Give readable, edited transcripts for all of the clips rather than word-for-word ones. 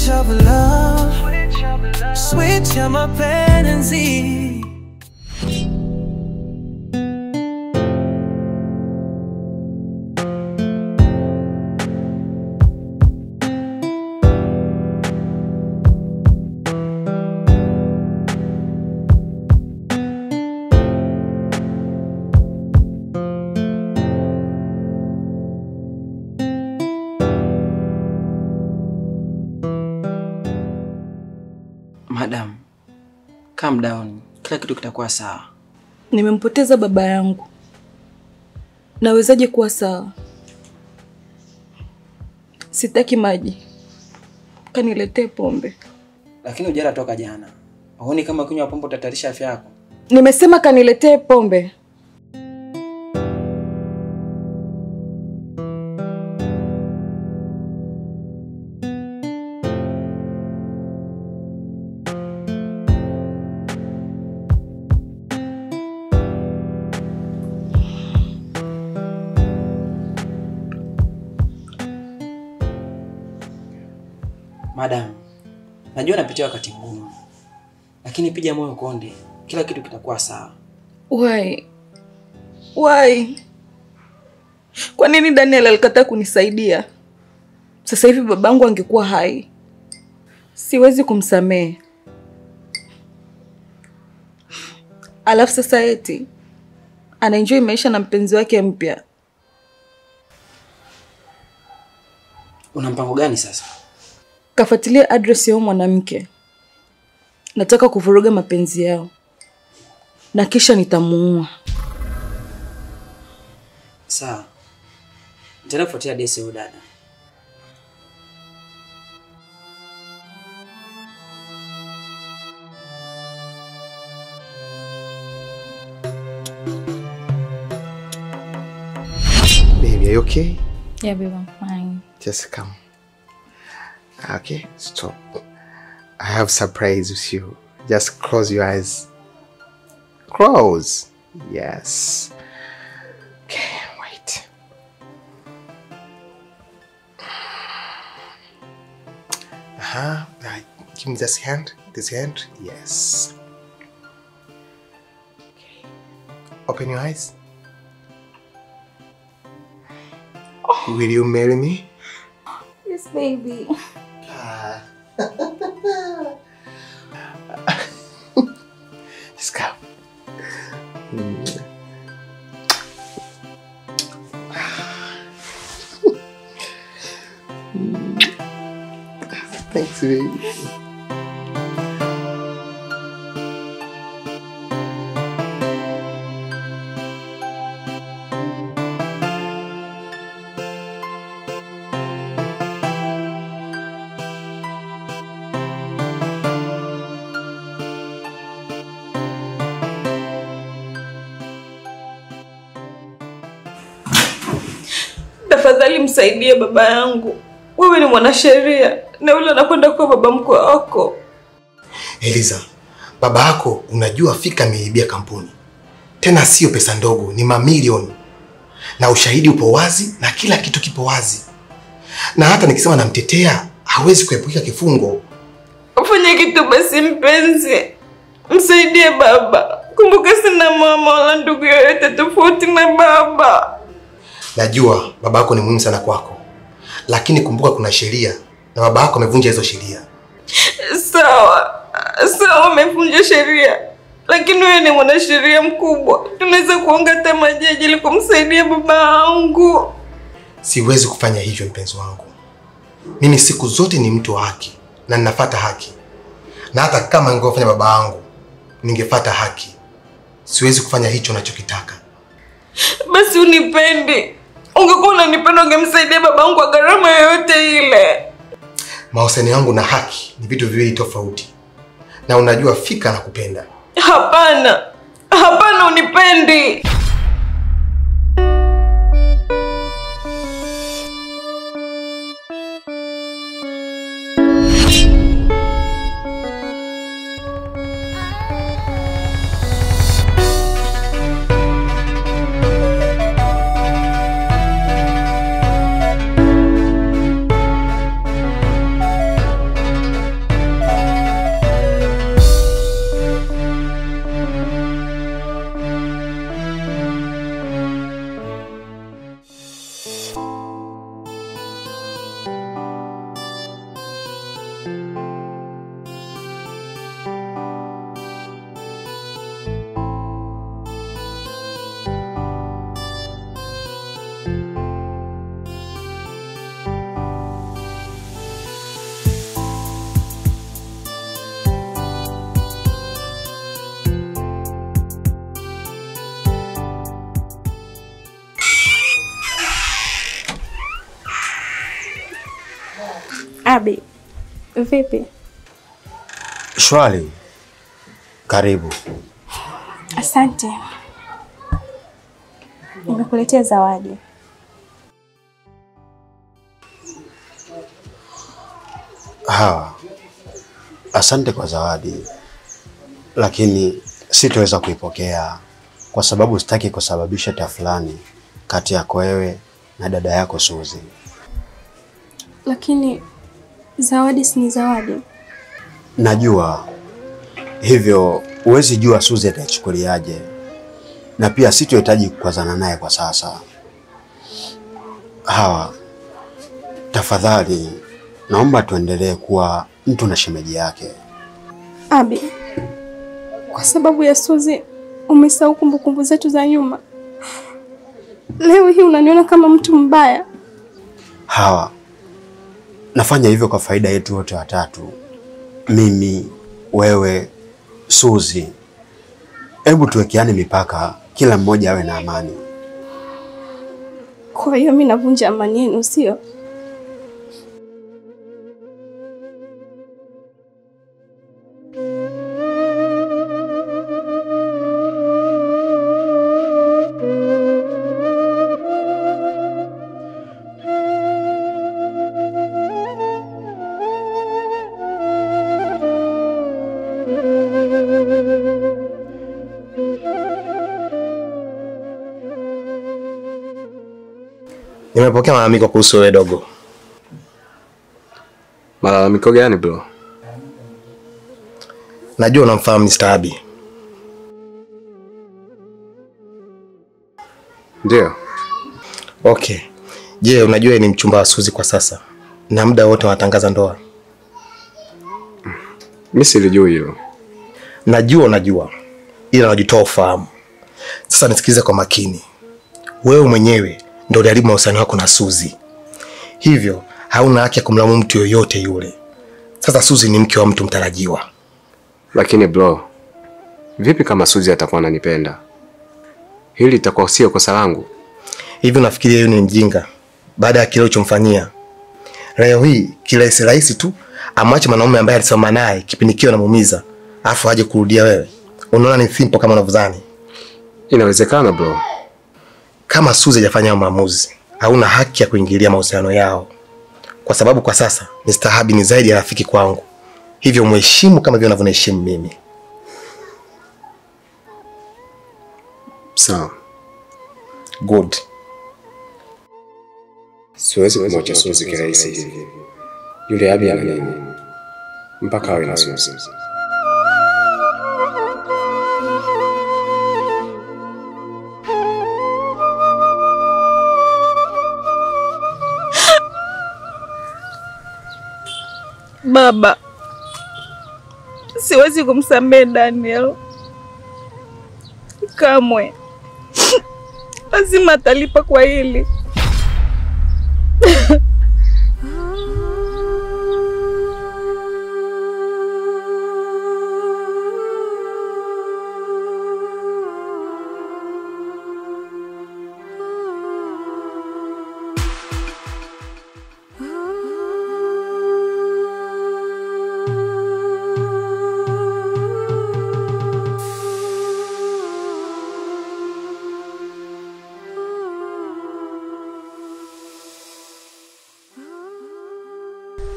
Switch of love, switch ya mapenzi. Madam, calm down. Kila kitu kitakuwa sawa. Nimempoteza baba yangu. Nawezaje kuwa sawa? Sitaki maji. Kaniletee pombe. Lakini hujala toka jana. Huoni kama kunywa pombe utatarisha afya yako? Nimesema kaniletee pombe. Madam, najua napitia wakati mgumu. Lakini piga moyo konde. Kila kitu kitakuwa sawa. Why? Why? Kwa nini Daniel alikataa kunisaidia? Sasa hivi babangu angekuwa hai. Siwezi kumsamehe. Alafu sasa eti anaenjoy maisha na mpenzi wake mpya. Una mpango gani sasa? Kafuatilia address ya mwanamke. Nataka kuvuruga mapenzi yao. Na kisha nitamuua. Sawa. Nitaenda kufuatia desi huyu dada. Baby, are you okay? Yeah, babe, I'm fine. Just come. Okay, stop. I have surprise with you. Just close your eyes. Close. Yes. Okay, wait. Give me this hand. This hand. Yes. Okay. Open your eyes. Will you marry me? Yes, baby. Just come. Thanks, baby. Tafadhali msaidie baba yangu. Wewe ni mwanasheria na yule anakwenda kwa baba mkwe wako. Eliza, baba yako unajua fika ameibia kampuni. Tena sio pesa ndogo, ni mamilioni. Na ushahidi upo wazi na kila kitu kipo wazi. Na hata nikisema namtetea, hawezi kuepuka kifungo. Ufanye kitu basi mpenzi. Msaidie baba. Kumbuka sina mama wala ndugu yoyote tofauti na baba. Najua baba yako ni muhimu sana kwako. Lakini kumbuka kuna sheria na baba yako amevunja hizo sheria. Sawa. Sawa, amevunja sheria. Lakini wewe ni mwanasheria mkubwa. Tunaweza kuongea majaji ili kumsaidia baba yangu. Siwezi kufanya hivyo mpenzi wangu. Mimi siku zote ni mtu wa haki na ninafuata haki. Na hata kama ningefanya baba yangu, ningefuata haki. Siwezi kufanya hicho unachokitaka. Basi unipende. Ungekuwa unanipenda ungemsaidia babangu kwa gharama yoyote ile. Mahusiano yangu na haki ni vitu viwili tofauti. Na unajua fika na kupenda. Hapana. Hapana, unipendi. Abi, vipi? Shwari. Karibu. Asante. Nimekuletea zawadi. Asante kwa zawadi. Lakini sitoweza kuipokea kwa sababu sitaki kusababisha tafulani kati yako wewe na dada yako Suzi. Lakini zawadi si ni zawadi. Najua. Hivyo huwezi jua Suzi ataichukuliaje. Na pia sitohitaji kukwazana naye kwa sasa. Tafadhali naomba tuendelee kuwa mtu na shemeji yake. Abi, kwa sababu ya Suzi umesahau kumbukumbu zetu za nyuma. Leo hii unaniona kama mtu mbaya. Nafanya hivyo kwa faida yetu wote watatu. Mimi, wewe, Suzi. Hebu tuwekeane mipaka, kila mmoja awe na amani. Kwa hiyo mimi navunja amani yenu, sio? Nimepokea malalamiko kuhusu wewe dogo. Malalamiko gani bro? Najua unamfahamu Mr. Abi. Ndio. Okay. Je, unajua ni mchumba wa Suzi kwa sasa? Na muda wote wanatangaza ndoa. Mimi silijui hilo. Najua. Ila najitoa ufahamu. Sasa nisikilize kwa makini. Wewe mwenyewe ndio uliharibu mahusiano yako na Suzi. Hivyo hauna haki ya kumlaumu mtu yoyote yule. Sasa Suzi ni mke wa mtu mtarajiwa. Lakini bro, vipi kama Suzi atakuwa ananipenda? Hili litakuwa sio kosa langu. Hivi unafikiria yeye ni mjinga baada ya kile ulichomfanyia? Leo hii kirahisi tu amwache mwanaume ambaye alisoma naye kipindi kile anamuumiza, afu aje kurudia wewe. Unaona ni simple kama unavyodhani? Inawezekana bro. Kama Suzi hajafanya maamuzi, hauna haki ya kuingilia mahusiano yao. Kwa sababu kwa sasa Mr. Abi ni zaidi ya rafiki kwangu. Hivyo mheshimu kama vile unavyoniheshimu mimi. Sawa. Good. Siwezi kumwacha Suzi kirahisi hivi. Yule Abi ana nini? Mpaka awe na Suzi. Baba, siwezi kumsamehe Daniel. Kamwe. Lazima atalipa kwa hili.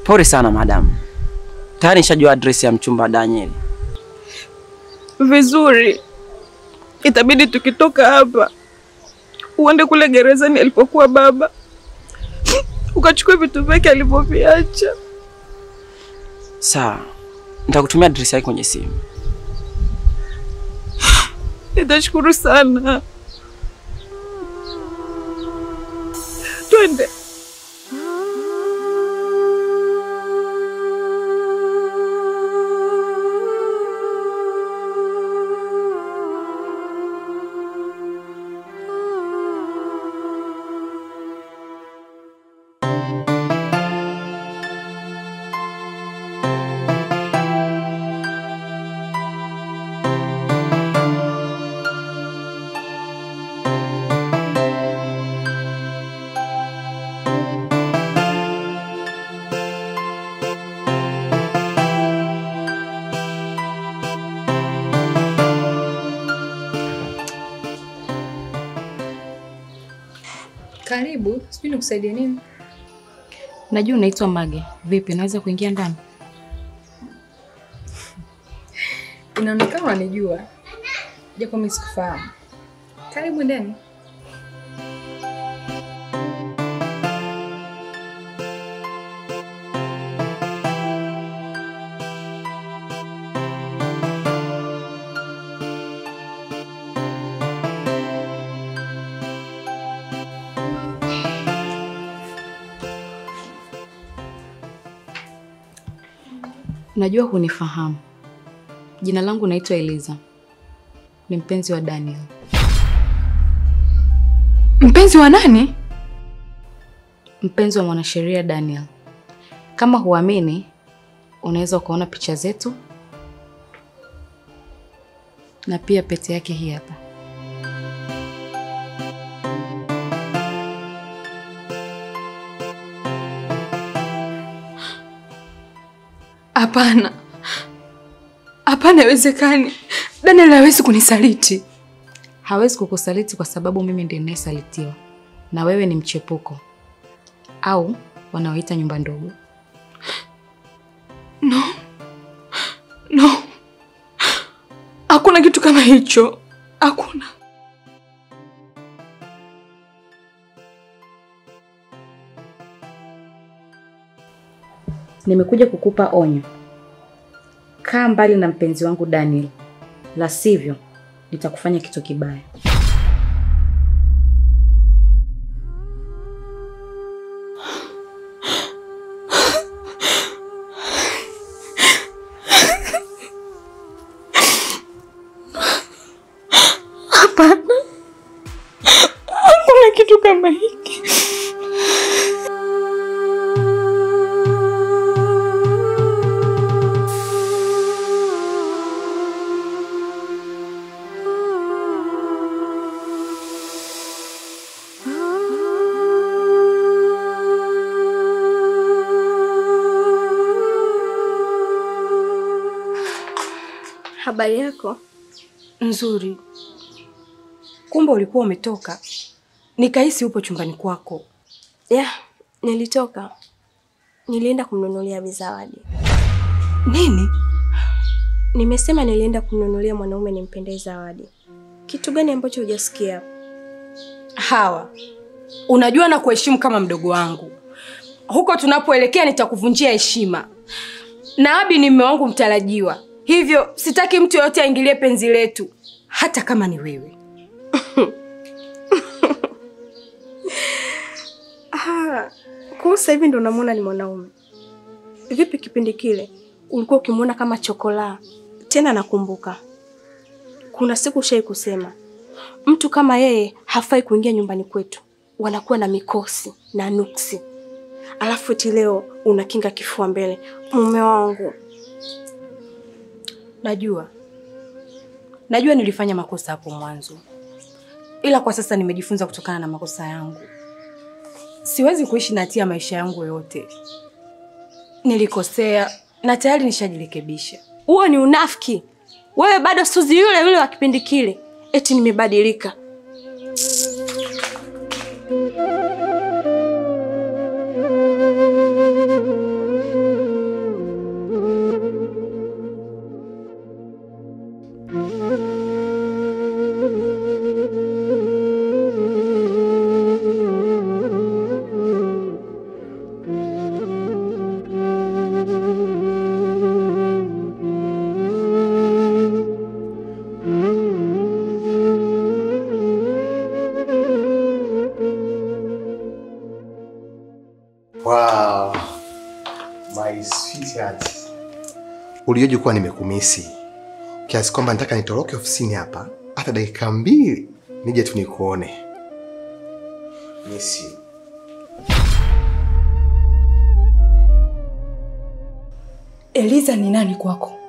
Pole sana madam. Tayari nishajua address ya mchumba Daniel. Vizuri. Itabidi tukitoka hapa uende kule gerezani alipokuwa baba. Ukachukua vitu vyake alivyoviacha. Sawa. Nitakutumia address yake kwenye simu. Nitashukuru sana. Twende. Karibu, sijui nikusaidie nini? Najua unaitwa Mage. Vipi, naweza kuingia ndani? Inaonekana unanijua. Japo mimi sikufahamu. Karibu ndani. Najua hunifahamu. Jina langu naitwa Eliza. Ni mpenzi wa Daniel. Mpenzi wa nani? Mpenzi wa mwanasheria Daniel. Kama huamini, unaweza ukaona picha zetu na pia pete yake hii hapa. Hapana. Hapana, haiwezekani. Daniel hawezi kunisaliti. Hawezi kukusaliti kwa sababu mimi ndiye ninayesalitiwa. Na wewe ni mchepuko. Au wanaoita nyumba ndogo. No. Hakuna kitu kama hicho. Hakuna. Nimekuja kukupa onyo. Kaa mbali na mpenzi wangu Daniel. La sivyo, nitakufanya kitu kibaya. Hapana. Hakuna kitu kama hiki. Habari yako? Nzuri. Kumbe ulikuwa umetoka. Nikahisi upo chumbani kwako. Nilitoka. Nilienda kumnunulia Bizawadi. Nini? Nimesema nilienda kumnunulia mwanaume nimpendee zawadi. Kitu gani ambacho hujasikia? Hawa. Unajua na kuheshimu kama mdogo wangu. Huko tunapoelekea nitakuvunjia heshima. Na Abi ni mume wangu mtarajiwa. Hivyo sitaki mtu yote aingilie penzi letu, hata kama ni wewe. Kwa sasa hivi ndo namuona ni mwanaume. Vipi kipindi kile ulikuwa ukimuona kama chokola? Tena nakumbuka. Kuna siku shai kusema mtu kama yeye hafai kuingia nyumbani kwetu. Wanakuwa na mikosi na nuksi. Alafu eti leo unakinga kifua mbele. Mume wangu. Najua nilifanya makosa hapo mwanzo. Ila kwa sasa nimejifunza kutokana na makosa yangu. Siwezi kuishi na hatia maisha yangu yote. Nilikosea na tayari nishajirekebisha. Huo ni unafiki. Wewe bado Suzi yule wa kipindi kile. Eti nimebadilika. Wow. My sweetheart. Ulijoje kuwa nimekumisi. Kiasi kwamba nataka nitoroke ofisini hapa hata dakika 2 nije tu nikuone. Miss you. Eliza ni nani kwako?